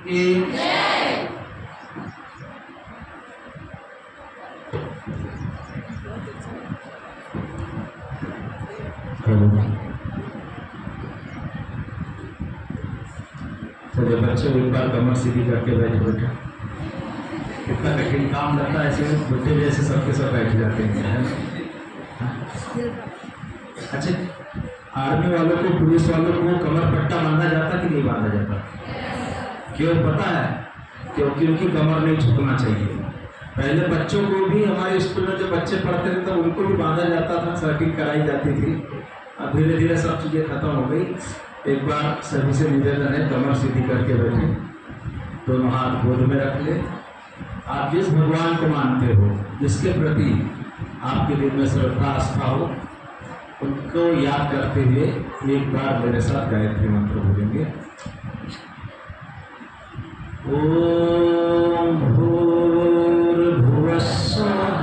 की चलिए बच्चों, एक बार कमर सीधी करके बैठ बैठे। कितना कठिन काम लगता है, ऐसे बुढ़े जैसे सबके सब बैठ जाते हैं। अच्छा, आर्मी वालों को, पुलिस वालों को कमर पट्टा बांधा जाता कि नहीं बांधा जाता? क्यों पता है? क्योंकि उनकी कमर नहीं झुकना चाहिए। पहले बच्चों को भी, हमारे स्कूल में जो बच्चे पढ़ते थे तो उनको भी बांधा जाता था, सर्किल कराई जाती थी। अब धीरे धीरे सब चीज़ें खत्म हो गई। एक बार सभी से निवेदन है, कमर सीधी करके बैठे, दोनों हाथ गोद में रख ले। आप जिस भगवान को मानते हो, जिसके प्रति आपके दिल में श्रद्धा आस्था हो, उनको याद करते हुए एक बार मेरे साथ गायत्री मंत्र बोलेंगे। ओम भूर्भुवः स्वः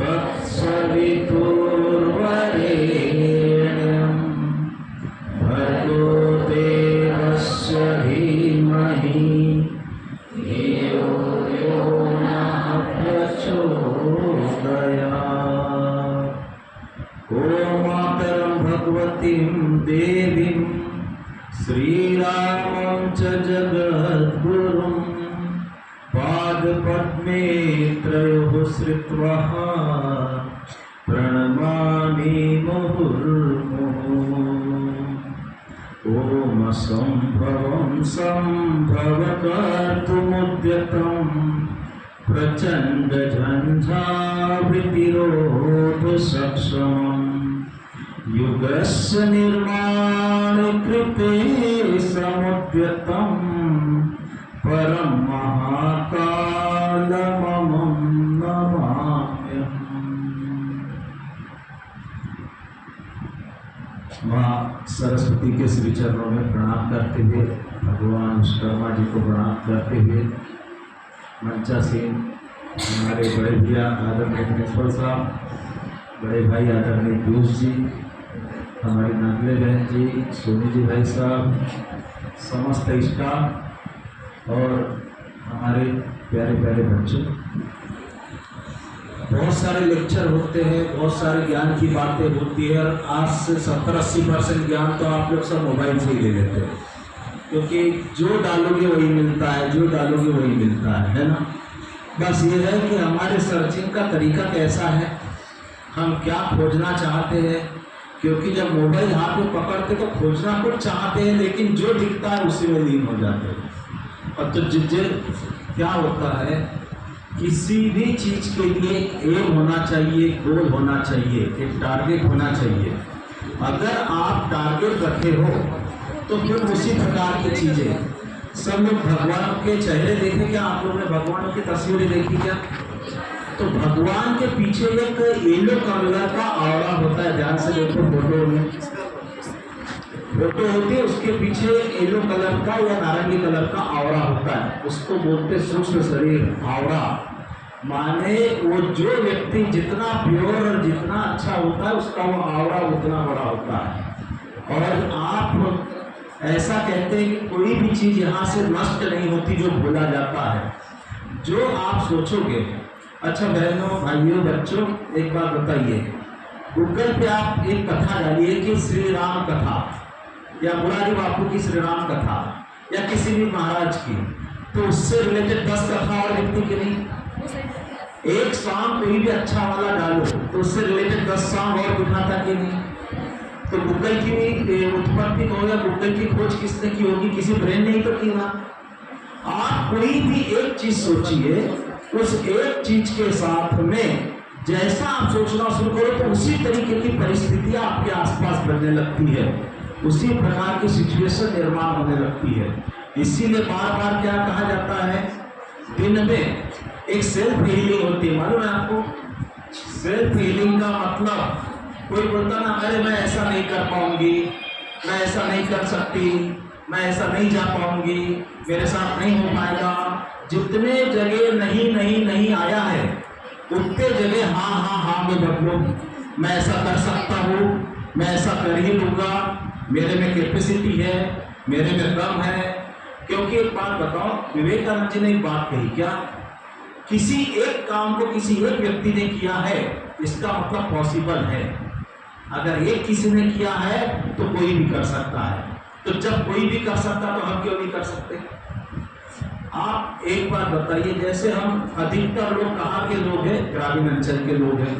तत्सवितुर्वरेण्यं भर्गो देवस्य धीमहि धियो यो नः प्रचोदयात्। ॐ मातरं भगवतीं देवीं श्रीरामं च जगद्गुरुं पादपद्मे त्रयोः श्रित्वा प्रणमामि मुहुर्मुहुः। ॐ सम्भवं सम्भवकर्तुमुद्यतं प्रचण्डझञ्झावितिरोधसक्षमम् युगस्य निर्माणकृते समुद्यतं परं महाकालममं नमाम्यहम्। माँ सरस्वती के श्री चरणों में प्रणाम करते हुए, भगवान विश्वकर्मा जी को प्रणाम करते हुए, मंचा सिंह, हमारे बड़े भैया आदरणीय प्रिंसिपल साहब, बड़े भाई आदरणीय पीयूष जी, हमारी नागले बहन जी, सोनी जी भाई साहब, समस्त स्टाफ और हमारे प्यारे प्यारे बच्चों, बहुत सारे लेक्चर होते हैं, बहुत सारे ज्ञान की बातें होती है। और आज से 70-80% ज्ञान तो आप लोग सब मोबाइल से ही ले लेते हैं, क्योंकि जो डालोगे वही मिलता है, जो डालोगे वही मिलता है ना। बस ये है कि हमारे सर्चिंग का तरीका कैसा है, हम क्या खोजना चाहते हैं। क्योंकि जब मोबाइल हाथ में पकड़ते तो खोजना कुछ चाहते हैं, लेकिन जो दिखता है उसी में लीन हो जाते हैं। और तो जिज्जे क्या होता है, किसी भी चीज के लिए एम होना चाहिए, गोल होना चाहिए, एक टारगेट होना चाहिए। अगर आप टारगेट रखे हो तो फिर उसी प्रकार की चीजें। सब लोग भगवान के चेहरे देखे क्या? आप लोगों ने भगवान की तस्वीरें देखी क्या? तो भगवान के पीछे एक येलो कलर का आवड़ा होता है, ध्यान से देखो। फोटो में फोटो होती है, उसके पीछे येलो कलर का या नारंगी कलर का आवड़ा होता है, उसको बोलते सूक्ष्म शरीर आवड़ा। माने वो जो व्यक्ति जितना प्योर और जितना अच्छा होता है, उसका वो आवड़ा उतना बड़ा होता है। और आप ऐसा कहते हैं कि कोई भी चीज यहाँ से नष्ट नहीं होती, जो भूला जाता है, जो आप सोचोगे। अच्छा बहनों, भाइयों, बच्चों, एक बात बताइए, गूगल पे आप एक कथा डालिए कि श्री राम कथा या मुरारी बापू की श्री राम कथा या किसी भी महाराज की, तो उससे रिलेटेड 10 कथा और दिखती कि नहीं? एक सॉन्ग कोई भी अच्छा वाला डालो तो उससे रिलेटेड 10 सॉन्ग और दिखाता कि नहीं? तो गूगल की उत्पत्ति हो या गूगल की खोज किसने की होगी? किसी ब्रेन ने ही तो की ना। आप कोई भी एक चीज सोचिए, उस एक चीज के साथ में जैसा आप सोचना शुरू करो तो उसी तरीके की परिस्थितियां आपके आसपास बनने लगती है, उसी प्रकार की सिचुएशन निर्माण होने लगती है। इसीलिए बार बार क्या कहा जाता है, दिन में एक सेल्फ हीलिंग होती है। मालूम है आपको सेल्फ हीलिंग का मतलब? कोई बोलता ना, अरे मैं ऐसा नहीं कर पाऊंगी, मैं ऐसा नहीं कर सकती, मैं ऐसा नहीं जा पाऊंगी, मेरे साथ नहीं हो पाएगा। जितने जगह नहीं नहीं नहीं आया है, उतने जगह हाँ हाँ हाँ में बदलो। मैं ऐसा कर सकता हूँ, मैं ऐसा कर ही लूँगा, मेरे में कैपेसिटी है, मेरे में दम है, क्योंकि एक बात बताओ, विवेकानंद जी ने एक बात कही, क्या किसी एक काम को किसी एक व्यक्ति ने किया है इसका मतलब पॉसिबल है। अगर एक किसी ने किया है तो कोई भी कर सकता है। तो जब कोई भी कर सकता तो हम क्यों नहीं कर सकते? आप एक बात बताइए, जैसे हम अधिकतर लोग कहाँ के लोग हैं? ग्रामीण अंचल के लोग हैं,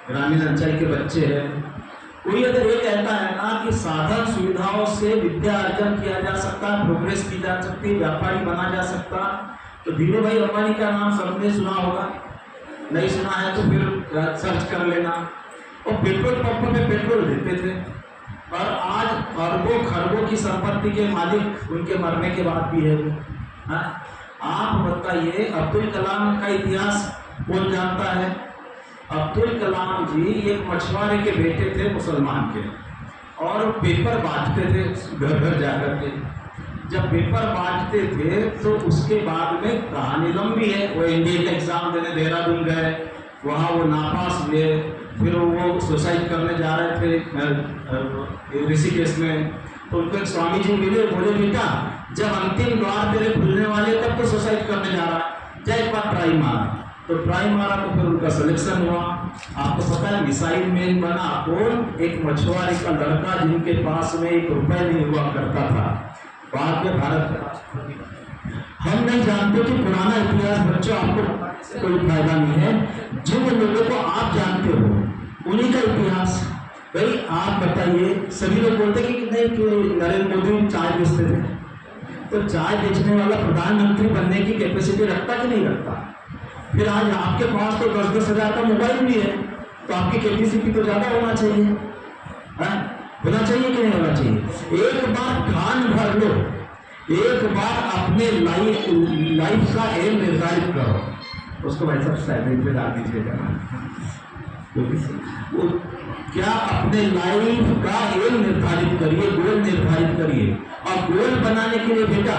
ग्रामीण अंचल के बच्चे हैं। कोई अगर ये कहता है ना कि साधन सुविधाओं से विद्या अर्जन किया जा सकता, प्रोग्रेस की जा सकती, व्यापारी बना जा सकता, तो धीरू भाई अंबानी का नाम सबने सुना होगा। नहीं सुना है तो फिर सर्च कर लेना। और पेट्रोल पंप पे पेट्रोल देते थे, और आज अरबों खरबों की संपत्ति के मालिक उनके मरने के बाद भी है वो। आप बताइए, अब्दुल कलाम का इतिहास कौन जानता है? अब्दुल कलाम जी एक मछुआरे के बेटे थे, मुसलमान के, और पेपर बांटते थे घर घर जाकर के। जब पेपर बांटते थे तो उसके बाद में कहानी लंबी है, वो इंडियन एग्जाम देने देहरादून गए, वहाँ वो नापास हुए, फिर वो सुसाइड करने जा रहे थे ऋषिकेश में। तो उनको एक स्वामी जी मिले, बोले बेटा जब अंतिम द्वार तेरे खुलने वाले तब तो सुसाइड करने जा रहा है, जा एक बार ट्राई मार। तो ट्राई मारा तो फिर उनका सिलेक्शन हुआ। आपको पता है मिसाइल मैन बना कौन? एक मछुआरे का लड़का जिनके पास में एक रुपए नहीं हुआ करता था, बाद में भारत का राष्ट्रपति। हम नहीं जानते कि पुराना इतिहास बच्चों आपको बताने से कोई फायदा नहीं है। जिन लोगों को आप जानते हो उन्हीं का इतिहास। भाई आप बताइए, सभी लोग बोलते कि नहीं कि नरेंद्र मोदी चाय बेचते थे, तो चाय बेचने वाला प्रधानमंत्री बनने की कैपेसिटी रखता कि नहीं रखता? फिर आज आपके पास तो 10-10 हजार का मोबाइल भी है, तो आपकी कैपेसिटी तो ज्यादा होना चाहिए, होना चाहिए कि नहीं होना चाहिए? एक बार कान भर लो, एक बार अपने लाइफ का एम निर्धारित करो। उसको भाई साहब साइड पे डाल दीजिएगा। वो क्या अपने लाइफ का एम निर्धारित करिए, गोल निर्धारित करिए। और गोल बनाने के लिए बेटा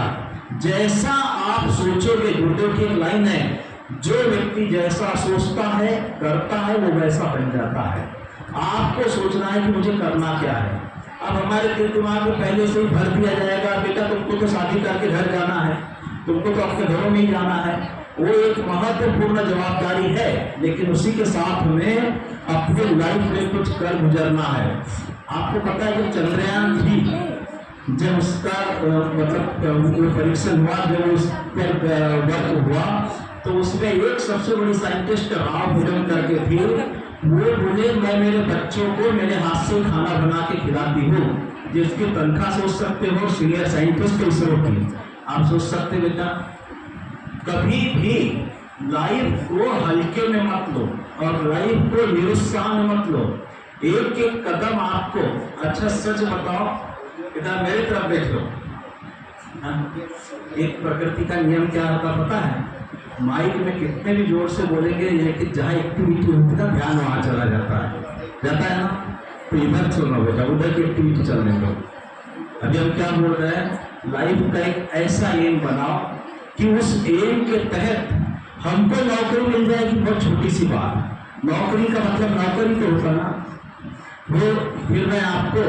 जैसा आप सोचोगे, गुरुदेव की एक लाइन है, जो व्यक्ति जैसा सोचता है करता है वो वैसा बन जाता है। आपको सोचना है कि मुझे करना क्या है। अब हमारे दिल दिमाग में पहले से ही भर दिया जाएगा, बेटा तुमको तो शादी करके घर जाना है, तुमको तो अपने घरों में ही जाना है। वो एक महत्वपूर्ण जवाबदारी है, लेकिन उसी के साथ में अपने लाइफ में कुछ कर गुजरना है। आपको पता है कि चंद्रयान 3 जब उसका मतलब परीक्षण हुआ, जब उस पर वर्क हुआ, तो उसमें एक सबसे बड़ी साइंटिस्ट राव हिरन करके थी। वो बोले मैं मेरे बच्चों को मेरे हाथ से खाना बना के खिलाती हूँ, जिसकी तनख्वाह सोच सकते हो सीनियर साइंटिस्ट इसरो की। आप सोच सकते बेटा, कभी भी लाइफ को हल्के में मत लो और लाइफ को निरुत्साह में मत लो। एक एक कदम आपको, अच्छा सच बताओ, इधर मेरी तरफ देख लो। एक प्रकृति का नियम क्या होता पता है? माइक में कितने भी जोर से बोलेंगे, लेकिन जहाँ एक्टिविटी होती है ध्यान वहां चला जाता है ना। तो इधर सुनो बेटा, उधर की एक्टिविटी चलने दो। अभी हम क्या बोल रहे हैं? लाइफ का एक ऐसा एम बनाओ कि उस एम के तहत हमको नौकरी मिल जाएगी। बहुत छोटी सी बात, नौकरी का मतलब नौकरी तो होता ना वो। फिर मैं आपको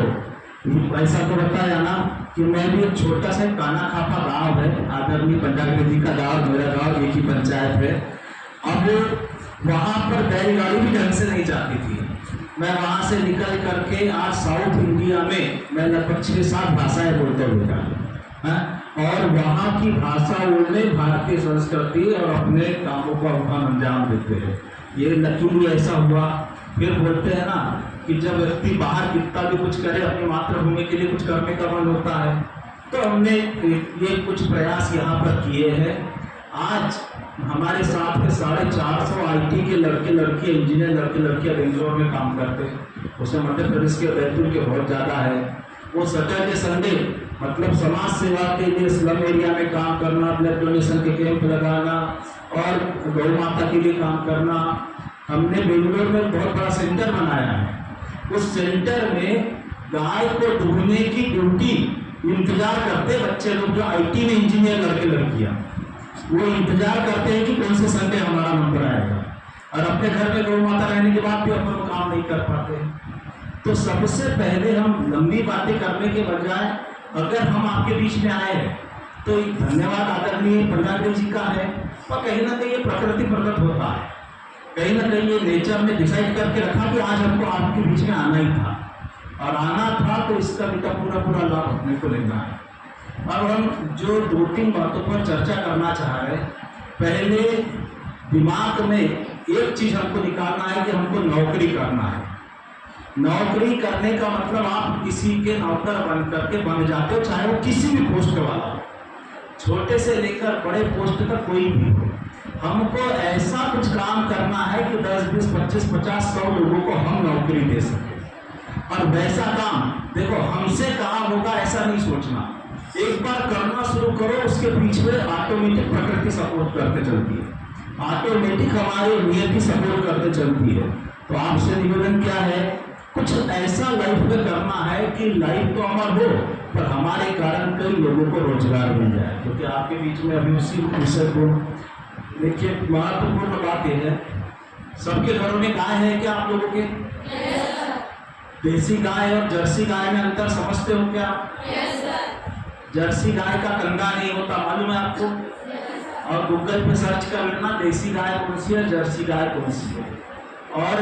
ऐसा तो बताया ना कि मैं भी एक छोटा सा काना खापा गांव है, आदरणीय पंजाब जी का गांव, मेरा गांव एक ही पंचायत है। अब वहां पर बैलगाड़ी भी ढंग से नहीं जाती थी। मैं वहां से निकल करके आज साउथ इंडिया में मैं लगभग 6-7 भाषाएं बोलता हूँ, और वहाँ की भाषा बोलने भारतीय संस्कृति और अपने कामों को हम अंजाम देते हैं। ये लकीली ऐसा हुआ। फिर बोलते हैं ना कि जब व्यक्ति बाहर कितना भी कुछ करे, अपनी मातृभूमि के लिए कुछ करने का मन होता है। तो हमने ये कुछ प्रयास यहाँ पर किए हैं। आज हमारे साथ में 450 IT के लड़के लड़की, इंजीनियर लड़के लड़कियाँ बेंगलोर में काम करते हैं। उसमें मध्य प्रदेश के बैतूल के बहुत ज़्यादा है। वो सैटरडे संडे मतलब समाज सेवा के लिए स्लम एरिया में काम करना, ब्लड डोनेशन के कैंप लगाना और गौ माता के लिए काम करना। हमने बेंगलोर में बहुत बड़ा सेंटर बनाया है। उस सेंटर में गाय को दूहने की ड्यूटी इंतजार करते बच्चे लोग, जो IT में इंजीनियर लड़के लड़कियां, वो इंतजार करते हैं कि कौन से संडे हमारा नंबर आएगा। और अपने घर में गौ माता रहने के बाद भी अपन काम नहीं कर पाते। तो सबसे पहले हम लंबी बातें करने के बजाय, अगर हम आपके बीच में आए हैं तो धन्यवाद आदरणीय प्रधानमंत्री जी का है। और कहीं ना कहीं ये प्रकृति प्रकट होता है, कहीं ना कहीं ये नेचर ने डिसाइड करके रखा कि आज हमको आपके बीच में आना ही था, और आना था तो इसका भी पूरा पूरा लाभ अपने को लेना है। अब हम जो 2-3 बातों पर चर्चा करना चाह रहे हैं। पहले दिमाग में एक चीज हमको निकालना है कि हमको नौकरी करना है। नौकरी करने का मतलब आप किसी के नौकर बन करके बन जाते हो, चाहे वो किसी भी पोस्ट वाला हो, छोटे से लेकर बड़े पोस्ट तक कोई भी हो। हमको ऐसा कुछ काम करना है कि 10, 20, 25, 50, 100 लोगों को हम नौकरी दे सके। और वैसा काम देखो हमसे कहाँ होगा ऐसा नहीं सोचना, एक बार करना शुरू करो, उसके पीछे ऑटोमेटिक प्रकृति सपोर्ट करते चलती है, ऑटोमेटिक हमारी नियति सपोर्ट करते चलती है। तो आपसे निवेदन क्या है, कुछ ऐसा लाइफ में करना है कि लाइफ तो अमर हो पर हमारे कारण कई लोगों को रोजगार मिल जाए। क्योंकि आपके बीच में अभी उसी विषय को देखिए, महत्वपूर्ण बात यह है, सबके घरों में गाय है क्या आप लोगों के? देसी गाय और जर्सी गाय में अंतर समझते हो क्या? जर्सी गाय का कंधा नहीं होता, मालूम है आपको? और गूगल पे सर्च कर लेना देसी गाय कौन सी है, जर्सी गाय कौन सी है। और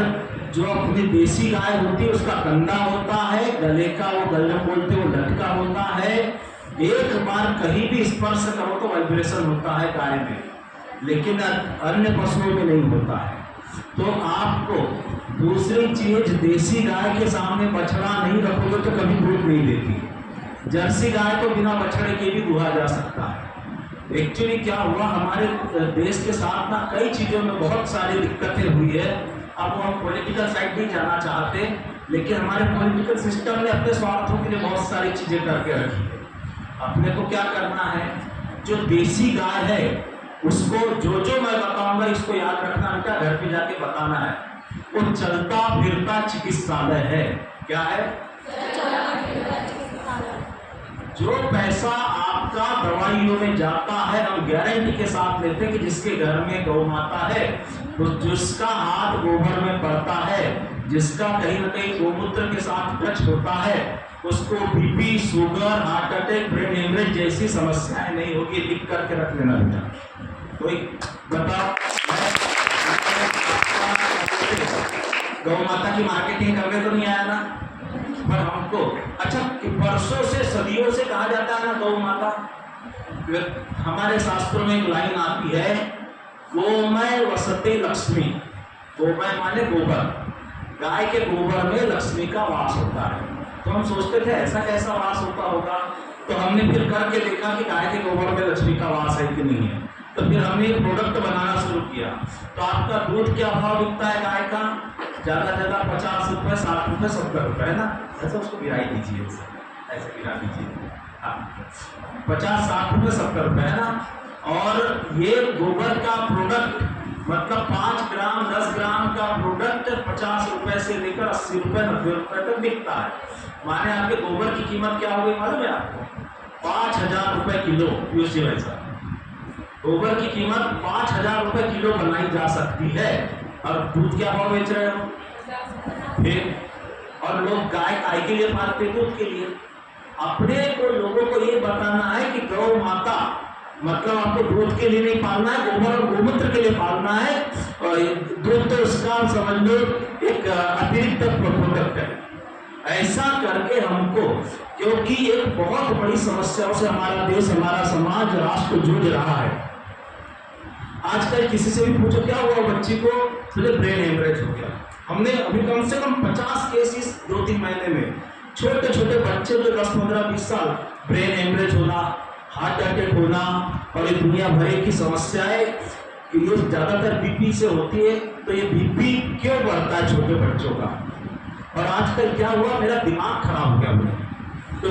जो अपनी देसी गाय होती है उसका कंधा होता है, गले का वो गले बोलते वो लटका होता है, एक बार कहीं भी स्पर्श करो तो वाइब्रेशन होता है गाय में, लेकिन अन्य पशुओं में नहीं होता है। तो आपको दूसरी चीज, देसी गाय के सामने बछड़ा नहीं रखोगे तो कभी दूध नहीं देती। जर्सी गाय को बिना बछड़े के भी दुहा जा सकता है। एक्चुअली क्या हुआ, हमारे देश के साथ ना कई चीजों में बहुत सारी दिक्कतें हुई है। अब हम पॉलिटिकल साइड नहीं जाना चाहते, लेकिन हमारे पॉलिटिकल सिस्टम ने अपने स्वार्थों के लिए बहुत सारी चीजें करके रखी है। अपने को क्या करना है, जो देसी गाय है उसको जो मैं बताऊंगा इसको याद रखना, बेटा घर पे जाके बताना है। वो चलता फिरता चिकित्सालय है। क्या है? जो पैसा आपका दवाइयों में जाता है, हम गारंटी के साथ लेते हैं कि जिसके घर में गौ माता है, तो जिसका हाथ गोबर में पड़ता है, जिसका कहीं ना कहीं गोमूत्र के साथ टच होता है, उसको BP, sugar, heart attack, brain haemorrhage जैसी समस्याएं नहीं होगी। लिख करके रख लेना बेटा। कोई बताओ, गौ माता की मार्केटिंग करने तो नहीं आया ना, पर हमको अच्छा वर्षों से सदियों से कहा जाता है ना गौ माता। हमारे शास्त्रों में एक लाइन आती है, गोमय वसते लक्ष्मी। गोमय माने गोबर, गाय के गोबर में लक्ष्मी का वास होता है। तो हम सोचते थे ऐसा कैसा वास होता होगा, तो हमने फिर करके देखा कि गाय के गोबर में लक्ष्मी का वास है कि नहीं है। तो फिर हमने एक प्रोडक्ट बनाना शुरू किया। तो आपका दूध क्या भाव बिकता है गाय का? ज्यादा ज्यादा 50 रुपए, 60 रुपए, 70 रुपए, है ना? ऐसा उसको गिराई दीजिए, ऐसे गिरा दीजिए, 50-60 रुपए, 70 रुपए, है ना? और ये गोबर का प्रोडक्ट मतलब 5 ग्राम 10 ग्राम का प्रोडक्ट 50 रुपए से लेकर 80 रुपए 90 रुपए तक बिकता है। माने आपके गोबर की कीमत क्या हो गई मालूम है आपको? 5000 रुपए किलो। यूसी वैसा गोबर की कीमत 5000 रुपए किलो बनाई जा सकती है। और दूध क्या भाव बेच रहे हो फिर? और लोग गाय के लिए पालते, दूध के लिए। अपने को लोगों को ये बताना है कि गौ माता मतलब आपको दूध के लिए नहीं पालना है, गोबर और गोमूत्र के लिए पालना है। और दूध तो उसका समझ लो एक अतिरिक्त प्रोडक्ट है। ऐसा करके हमको, क्योंकि एक बहुत बड़ी समस्याओं से हमारा देश, हमारा समाज, राष्ट्र जूझ रहा है। आजकल किसी से भी पूछो क्या हुआ बच्ची को, तो ब्रेन हेमरेज हो गया। हमने अभी कम से कम 50 केसेस 2-3 महीने में, छोटे छोटे बच्चे जो 10, 15, 20 साल, ब्रेन हेमरेज होना, हार्ट अटैक होना, और ये दुनिया भर की समस्याएं, ये ज्यादातर बीपी से होती है। तो ये बीपी क्यों बढ़ता है छोटे बच्चों का? और आजकल क्या हुआ, मेरा दिमाग खराब हो गया बोले, तो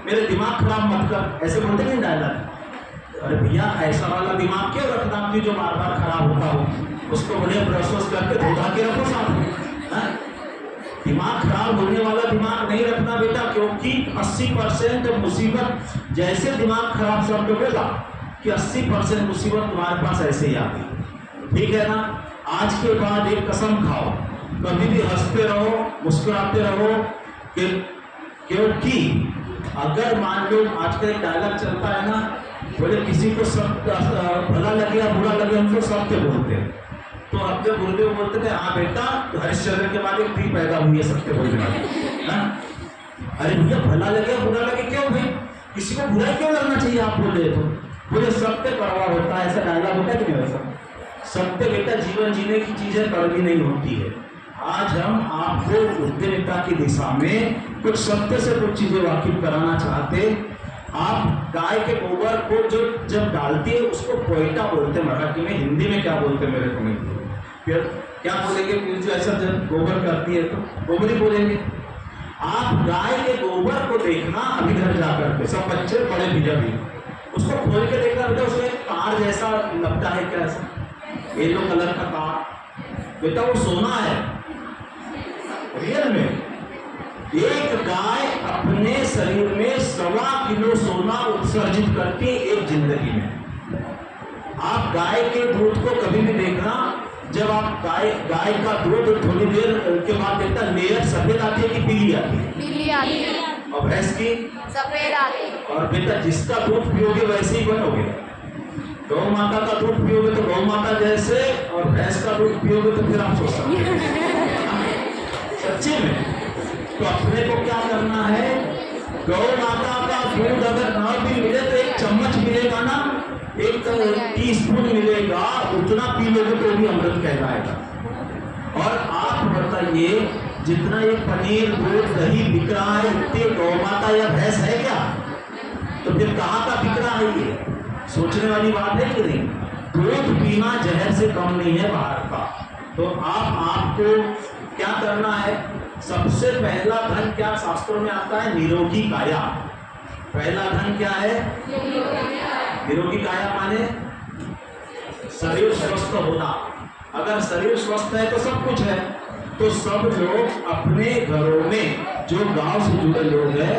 मेरे दिमाग खराब मत कर, ऐसे बोलते नहीं डायलॉग। अरे भैया ऐसा वाला दिमाग क्यों रखना आपकी जो बार बार खराब होता हो, उसको बढ़िया ब्रश करके धोधा के रखो साथ में। दिमाग खराब होने वाला दिमाग नहीं रखना बेटा, क्योंकि 80% मुसीबत, जैसे दिमाग खराब शब्द बोला कि 80% मुसीबत तुम्हारे पास ऐसे ही आ गई। ठीक है ना? आज के बाद एक कसम खाओ, कभी भी हंसते रहो, मुस्कुराते रहो, क्योंकि अगर मान लो आजकल एक डायलॉग चलता है ना बोले किसी को सब भला लगे या बुरा लगे हम तो सत्य बोलते हैं। तो अब जब गुरुदेव बोलते थे हाँ बेटा तो हरिश्चंद्र के बाद एक पी पैदा हुई है सत्य बोलने वाली। अरे भैया भला लगे या बुरा लगे क्यों भाई, किसी को बुरा क्यों लगना चाहिए आप बोले तो। बोले सत्य कड़वा होता है, ऐसा डायलॉग होता है कि नहीं वैसा। सत्य बेटा जीवन जीने की चीज है, कड़वी नहीं होती है। आज हम आपको उद्यमिता की दिशा में कुछ सत्य से कुछ चीजें वाकिफ कराना चाहते। आप गाय के गोबर को जो जब डालती है उसको कोयटा बोलते हैं मराठी में, हिंदी में क्या बोलते हैं मेरे को नहीं, फिर क्या बोलेंगे, फिर जो ऐसा जब गोबर करती है तो गोबरी बोलेंगे। आप गाय के गोबर को देखना अभी घर जाकर के, सब बच्चे बड़े भैया भी, उसको खोल के देखना बेटा, उसमें तार जैसा लगता है क्या, ऐसा येलो कलर का तार, बेटा वो सोना है रियल में। एक गाय अपने शरीर में 1.25 किलो सोना उत्सर्जित करती है एक जिंदगी में। आप गाय के दूध को कभी भी देखना, जब आप गाय का दूध थोड़ी देर के बाद देखता लेयर सफेद आती है कि पीली आती है, पीली आती है, और भैंस की सफेद आती है। और बेटा जिसका दूध पियोगे वैसे ही बनोगे। गौ माता का दूध पियोगे तो गौ माता जैसे, और भैंस का दूध पियोगे तो फिर आप सोच सकते सच्चे में। तो अपने को क्या करना है, गौ माता का दूध अगर ना भी मिले तो एक चम्मच मिलेगा ना, एक टीस्पून मिलेगा, उतना पी लोगे तो भी अमृत कहलाएगा। और आप बताइए जितना ये पनीर दूध दही बिक रहा है इतने गौ माता या भैंस है क्या, तो फिर कहाँ का बिक रहा है, ये सोचने वाली बात है कि नहीं। दूध पीना जहर से कम नहीं है बाहर का। तो आपको क्या करना है, सबसे पहला धन क्या शास्त्रों में आता है, निरोगी काया। पहला धन क्या है, निरोगी काया माने शरीर स्वस्थ होना। अगर शरीर स्वस्थ है तो सब कुछ है। तो सब लोग अपने घरों में जो गांव से जुड़े लोग हैं,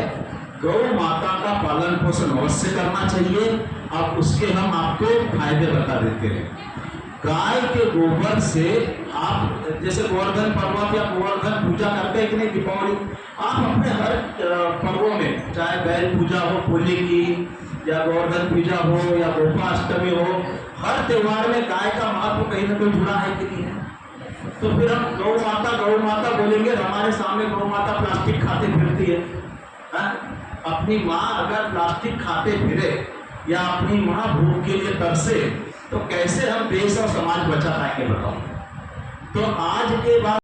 गौ माता का पालन पोषण अवश्य करना चाहिए। अब उसके हम आपको फायदे बता देते हैं। गाय के गोबर से आप जैसे गोवर्धन पर्व या गोवर्धन पूजा करते हैं कि नहीं, दीपावली, आप अपने हर पर्वों में, चाहे बैल पूजा हो होली की, या गोवर्धन पूजा हो, या गोपाष्टमी हो, हर त्योहार में गाय का महत्व कहीं ना कहीं जुड़ा है कि नहीं है। तो फिर हम गौ माता बोलेंगे, हमारे सामने गौ माता प्लास्टिक खाते फिरती है। अपनी माँ अगर प्लास्टिक खाते फिरे या अपनी माँ भूख के लिए तरसे तो कैसे हम देश और समाज बचा पाएंगे बताओ। तो आज के बाद